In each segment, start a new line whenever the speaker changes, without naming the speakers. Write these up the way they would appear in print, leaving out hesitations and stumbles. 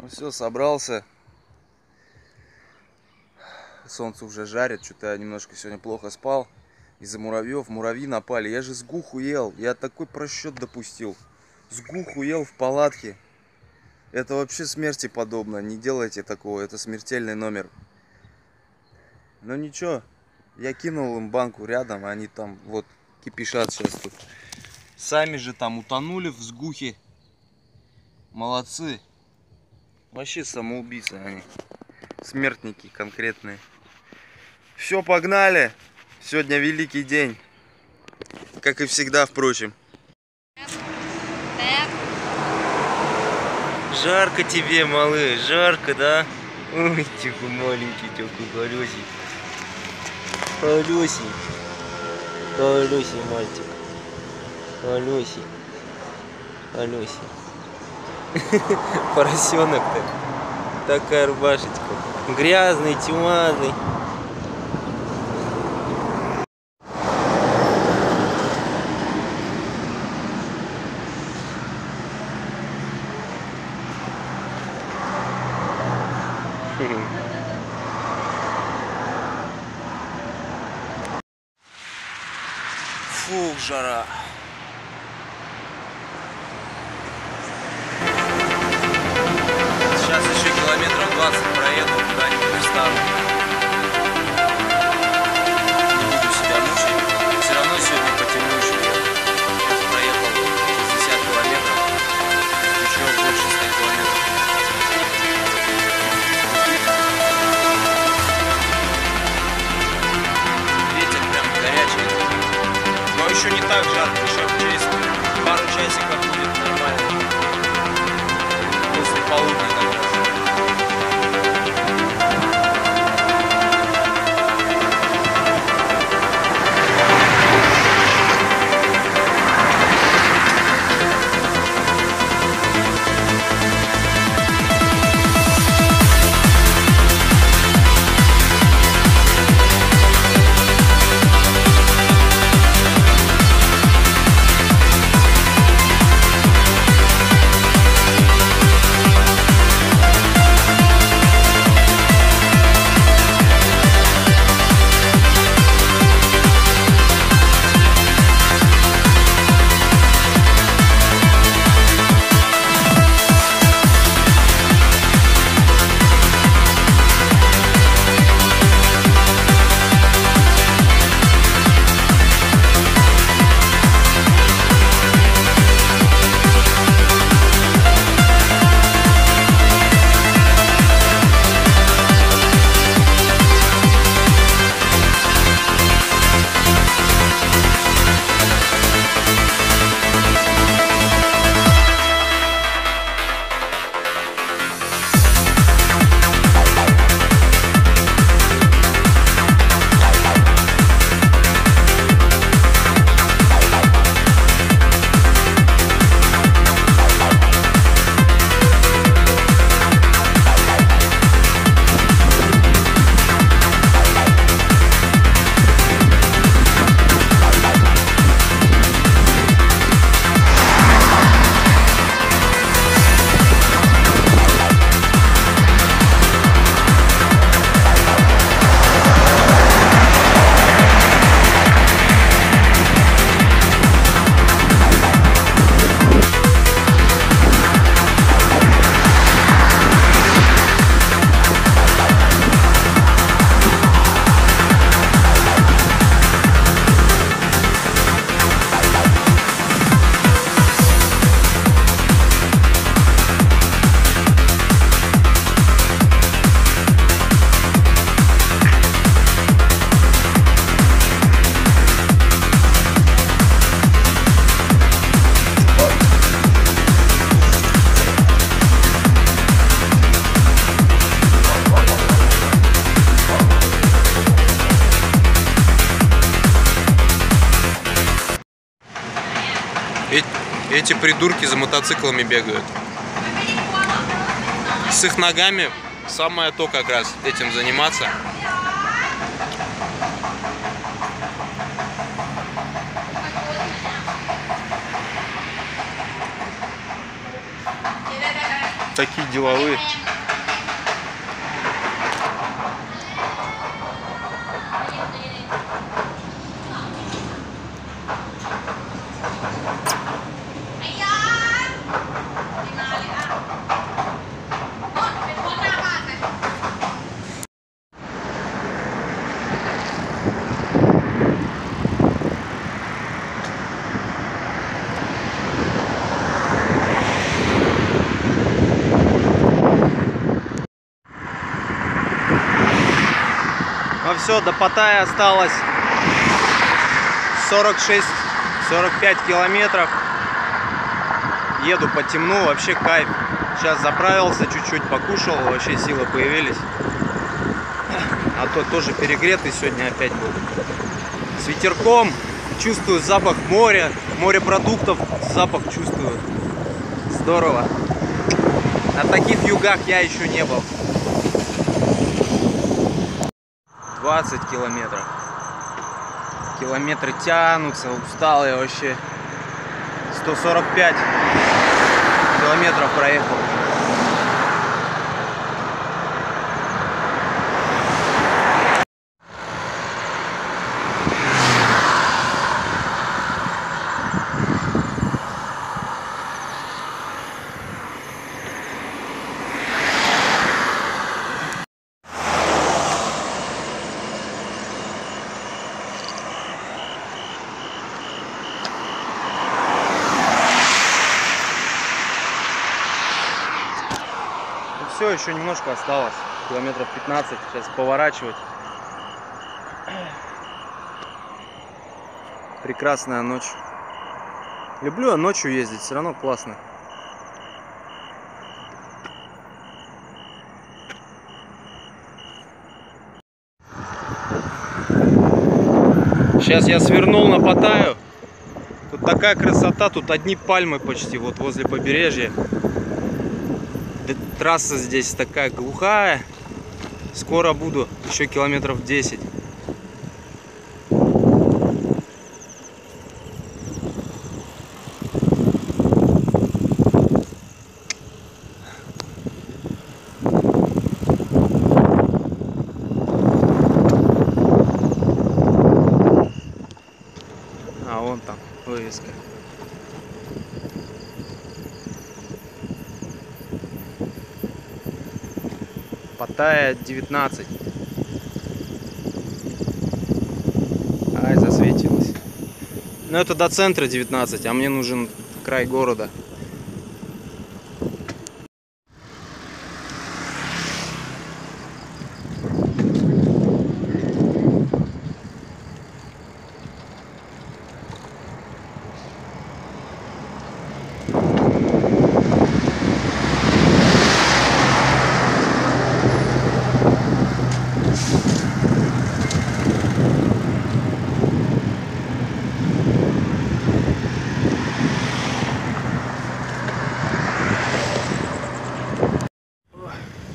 все, собрался. Солнце уже жарит. Что-то я немножко сегодня плохо спал. Из-за муравьев. Муравьи напали. Я же сгуху ел. Я такой просчет допустил. Сгуху ел в палатке. Это вообще смерти подобно. Не делайте такого. Это смертельный номер. Но ничего. Я кинул им банку рядом. Они там вот кипишат сейчас тут. Сами же там утонули в сгухе. Молодцы. Вообще самоубийцы они. Смертники конкретные. Все, погнали. Сегодня великий день. Как и всегда, впрочем. Жарко тебе, малыш, жарко, да? Ой, тихо, маленький, тихо, колесик. Колесик. Колесик, мальчик. Колесик. Колесик. Поросенок-то. Такая рубашечка. Грязный, тюмазный. Фух, жара. Сейчас еще километров 20 проеду, куда-нибудь встану. Не буду себя мучить. Все равно сегодня потяну еще. Проехал 60 километров. Еще больше 100 километров. Ветер прям горячий. Но еще не так жарко. Еще через пару часиков будет нормально. После полудня как раз. Эти придурки за мотоциклами бегают. С их ногами самое то как раз этим заниматься. такие деловые. Ну все, до Паттайи осталось 46-45 километров. Еду по темну, вообще кайф. Сейчас заправился, чуть-чуть покушал, вообще силы появились. А то тоже перегретый сегодня опять был. С ветерком, чувствую запах моря, морепродуктов, запах чувствую. Здорово. На таких югах я еще не был. 20 километров. Километры тянутся, устал я вообще. 145 километров проехал. Все, еще немножко осталось, километров 15, сейчас поворачивать. Прекрасная ночь. Люблю ночью ездить, все равно классно. Сейчас я свернул на Паттайю. Тут такая красота, тут одни пальмы почти, вот возле побережья. Трасса здесь такая глухая. Скоро буду, еще километров 10. А вон там вывеска. Паттайя 19. Ай, засветилась. Но это до центра 19, а мне нужен край города.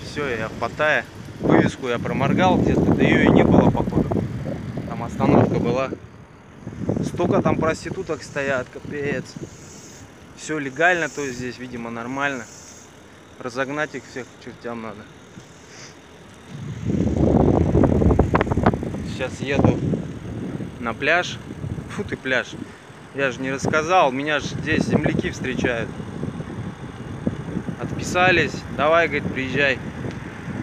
Все, я в Паттайе. Вывеску я проморгал где-то, да ее и не было, походу. Там остановка была. Столько там проституток стоят, капец. Все легально, то есть здесь, видимо, нормально. Разогнать их всех к чертям надо. Сейчас еду на пляж. Фу ты, пляж. Я же не рассказал, меня же здесь земляки встречают. Отписались, давай, говорит, приезжай.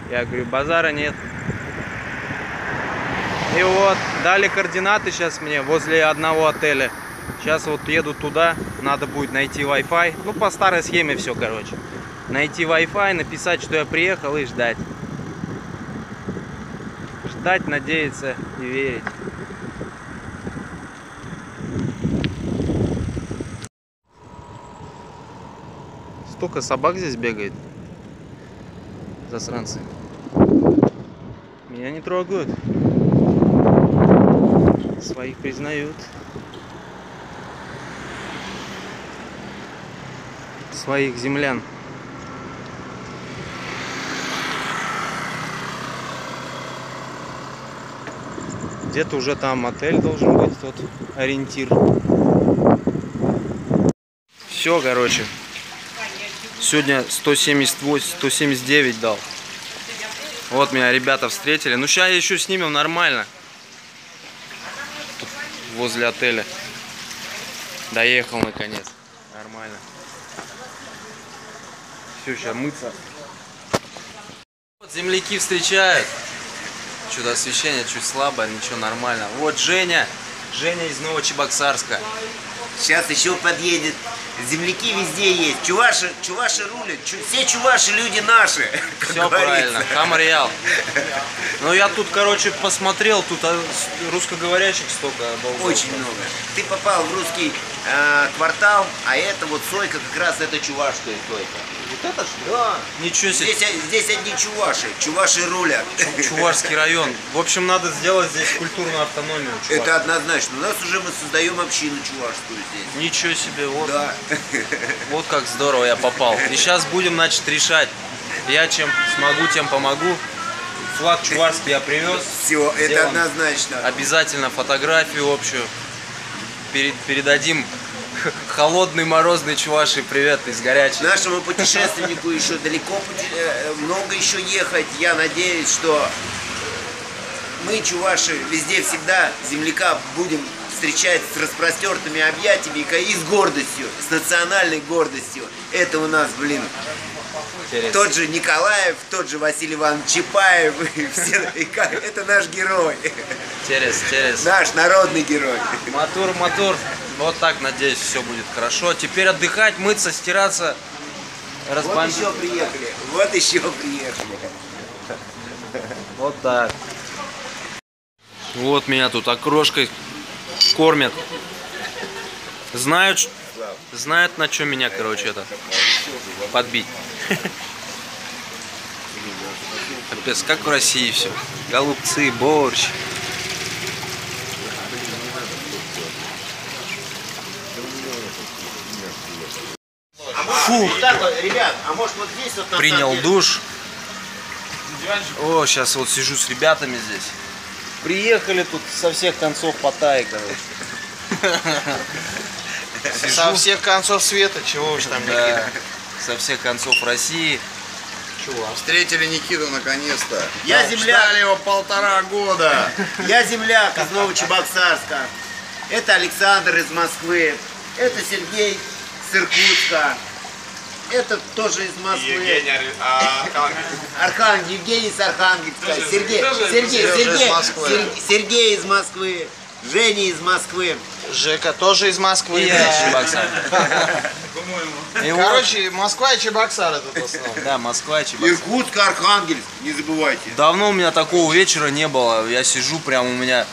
Я говорю, базара нет. И вот, дали координаты сейчас мне возле одного отеля. Сейчас вот еду туда, надо будет найти Wi-Fi. Ну, по старой схеме все, короче. Найти Wi-Fi, написать, что я приехал, и ждать. Ждать, надеяться и верить. Столько собак здесь бегает. Засранцы. Меня не трогают. Своих признают. Своих землян. Где-то уже там отель должен быть, тот ориентир. Все, короче. Сегодня 178, 179 дал. Вот меня ребята встретили. Ну сейчас еще снимем нормально. Тут возле отеля. Доехал наконец. Нормально. Все, сейчас мыться. Вот земляки встречают. Что-то освещение чуть слабое, ничего, нормально. Вот Женя. Женя из Новочебоксарска.
Сейчас еще подъедет. Земляки везде есть. Чуваши рулят. Все чуваши люди наши.
Все правильно. Хамарьял. Ну я тут, короче, посмотрел, тут русскоговорящих столько.
Очень много. Ты попал в русский квартал, а это вот Сойка, как раз это чувашская Сойка. Вот это ж? Да.
Ничего себе.
Здесь одни чуваши. Чуваши рулят.
Чувашский район. В общем, надо сделать здесь культурную автономию.
Это однозначно. У нас уже мы создаем общину чувашскую здесь.
Ничего себе. Вот.
Да.
Вот как здорово я попал. И сейчас будем, значит, решать. Я чем смогу, тем помогу. Флаг чувашский я привез.
Все, это однозначно.
Обязательно фотографию общую. Передадим холодный морозный Чувашии привет из горячей.
Нашему путешественнику еще далеко, много еще ехать. Я надеюсь, что мы, чуваши, везде всегда земляка будем встречать с распростертыми объятиями и с гордостью, с национальной гордостью. Это у нас, блин, интересно. Тот же Николаев, тот же Василий Иванович Чапаев, это наш герой.
Интересно.
Наш народный герой.
Мотор. Вот так, надеюсь, все будет хорошо. Теперь отдыхать, мыться, стираться.
Вот еще приехали.
Вот так. Вот меня тут окрошкой кормят. Знают, на чем меня, короче, это подбить. Капец, как в России все. Голубцы, борщ.
Фу. Ребят, а может вот здесь вот
принял душ. О, сейчас вот сижу с ребятами здесь. Приехали тут со всех концов Паттайи, короче.
Со всех концов света, чего уж там,
да, со всех концов России.
Встретили Никиту наконец-то.
Я земляк.
Ждали его 1,5 года.
Я земляк из Новочебоксарска. Это Александр из Москвы. Это Сергей с Иркутска. Это тоже из Москвы.
Евгений
Евгений из Архангельска. Сергей из Москвы. Женя из Москвы.
Жека тоже из Москвы. Короче, Москва и Чебоксары тут в основном.
Да, Москва и Чебоксары.
Иркутск, Архангельск, не забывайте.
Давно у меня такого вечера не было. Я сижу, прям у меня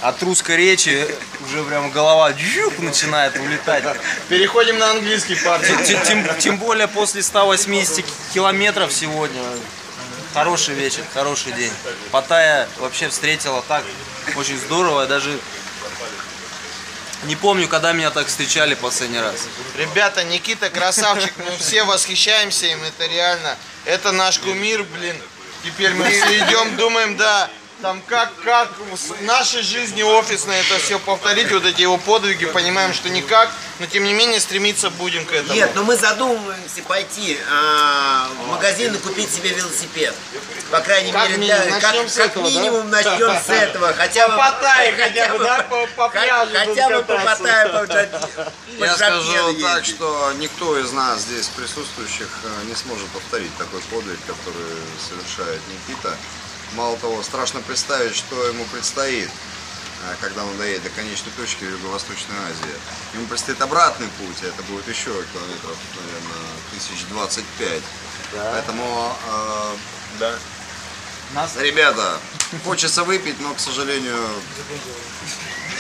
от русской речи уже прям голова начинает улетать.
Переходим на английский, парень.
Тем более после 180 километров сегодня. Хороший вечер, хороший день. Паттайя вообще встретила так очень здорово. Даже не помню, когда меня так встречали последний раз.
Ребята, Никита красавчик, мы все восхищаемся им, это реально. Это наш кумир, блин. Теперь мы все идем, думаем, да, там как в нашей жизни офисной это все повторить, вот эти его подвиги, понимаем, что никак, но тем не менее стремиться будем к этому.
Нет, но мы задумываемся пойти в магазин и купить себе велосипед. По крайней мере, как минимум начнем с этого. Хотя бы по Паттайе, хотя бы, да, по пляжу. Хотя бы по Паттайе,
Я скажу так, что никто из нас здесь присутствующих не сможет повторить такой подвиг, который совершает Никита. Мало того, страшно представить, что ему предстоит, когда он доедет до конечной точки в Юго-Восточной Азии. Ему предстоит обратный путь, это будет еще километров, наверное, 1025. Да. Поэтому, да. Ребята, хочется выпить, но, к сожалению,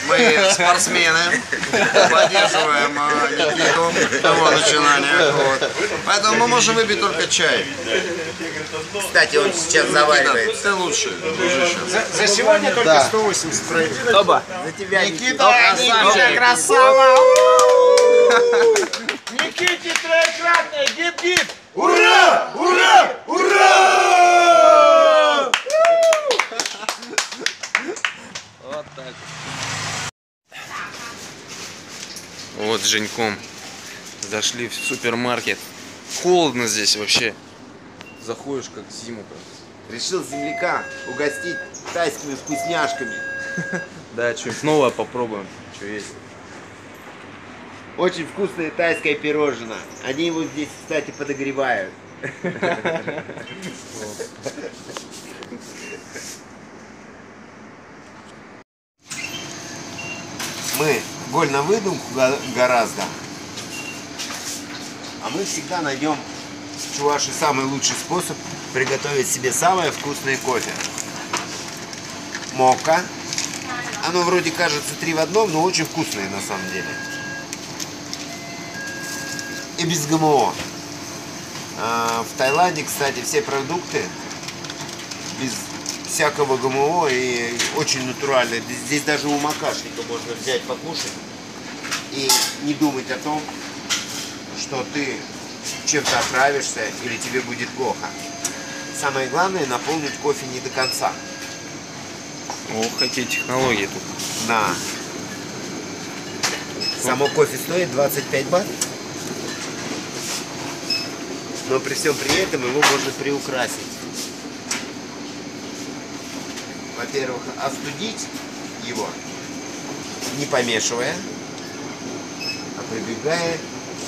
мы спортсмены, поддерживаем Никиту в его начинания. Вот. Поэтому мы можем выпить только чай.
Кстати, он сейчас заваривает.
Никита, ты лучший, дружище.
За сегодня только 180 пройти.
Оба.
За тебя,
Никита, красава! Никите троекратное, гип-гип!
Ура! Ура! Ура!
Вот так. Вот с Женьком зашли в супермаркет, холодно здесь вообще. Заходишь как в зиму прям.
Решил земляка угостить тайскими вкусняшками.
Да, что-нибудь новое попробуем. Что есть?
Очень вкусное тайское пирожное. Они его здесь, кстати, подогревают. Мы голь на выдумку гораздо. А мы всегда найдем, чуваши, самый лучший способ приготовить себе самое вкусное кофе. Мока. Оно вроде кажется 3 в одном, но очень вкусное на самом деле. И без ГМО. В Таиланде, кстати, все продукты без всякого ГМО и очень натуральные. Здесь даже у макашника можно взять, покушать и не думать о том, что ты чем-то отравишься или тебе будет плохо. Самое главное — наполнить кофе не до конца.
Ох, какие технологии тут.
Да. Само кофе стоит 25 бат. Но при всем при этом его можно приукрасить. Во-первых, остудить его, не помешивая, а прибегая к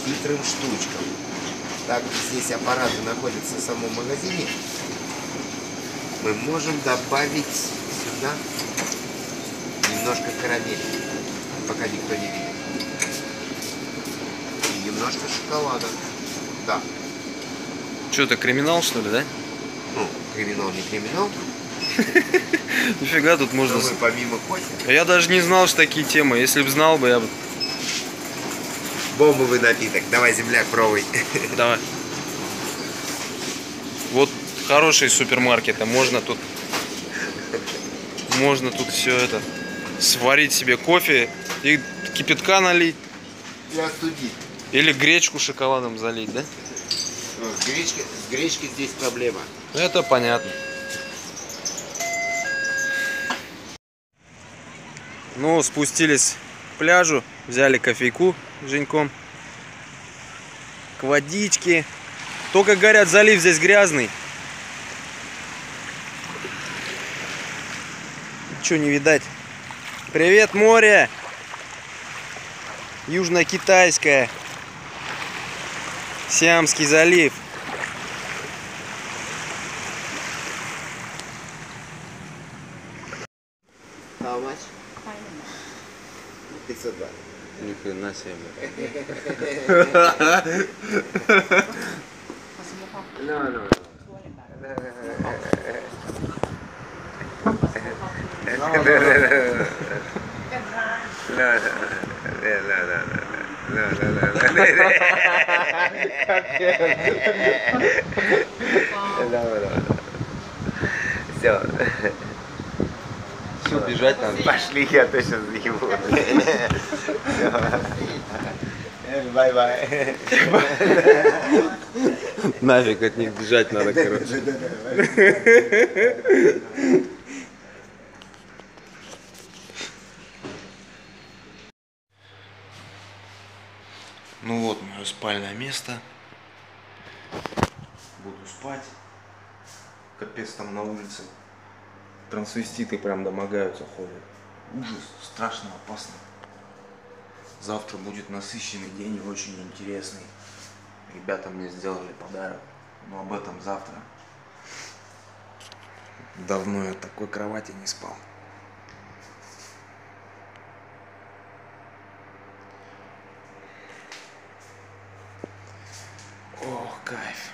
хитрым штучкам. Так, здесь аппараты находятся в самом магазине. Мы можем добавить сюда немножко карамели, пока никто не видит. И немножко шоколада. Да.
Что, это криминал, что ли, да?
Ну, криминал не криминал.
Нифига тут можно...
Но мы помимо кофе.
Я даже не знал, что такие темы. Если бы знал бы, я бы...
Бомбовый напиток. Давай, земляк, пробуй.
Давай. Вот хорошие супермаркеты. Можно тут все это сварить себе кофе и кипятка налить.
И остудить.
Или гречку шоколадом залить, да?
Ну, с гречкой здесь проблема.
Это понятно. Ну, спустились к пляжу, взяли кофейку с Женьком, к водичке. Только, говорят, залив здесь грязный. Ничего не видать. Привет, море! Южно-Китайское. Сиамский залив.
How much? 500 бат.
Ни хрена себе.
No. Все.
Все, бежать надо.
Пошли, я точно заебу. Бай-бай.
Нафиг от них бежать надо, короче. Ну вот мое спальное место. Буду спать. Капец, там на улице трансвеститы прям домогаются, ходят. Ужас, страшно, опасно. Завтра будет насыщенный день и очень интересный. Ребята мне сделали подарок, но об этом завтра. Давно я в такой кровати не спал. Ох, кайф.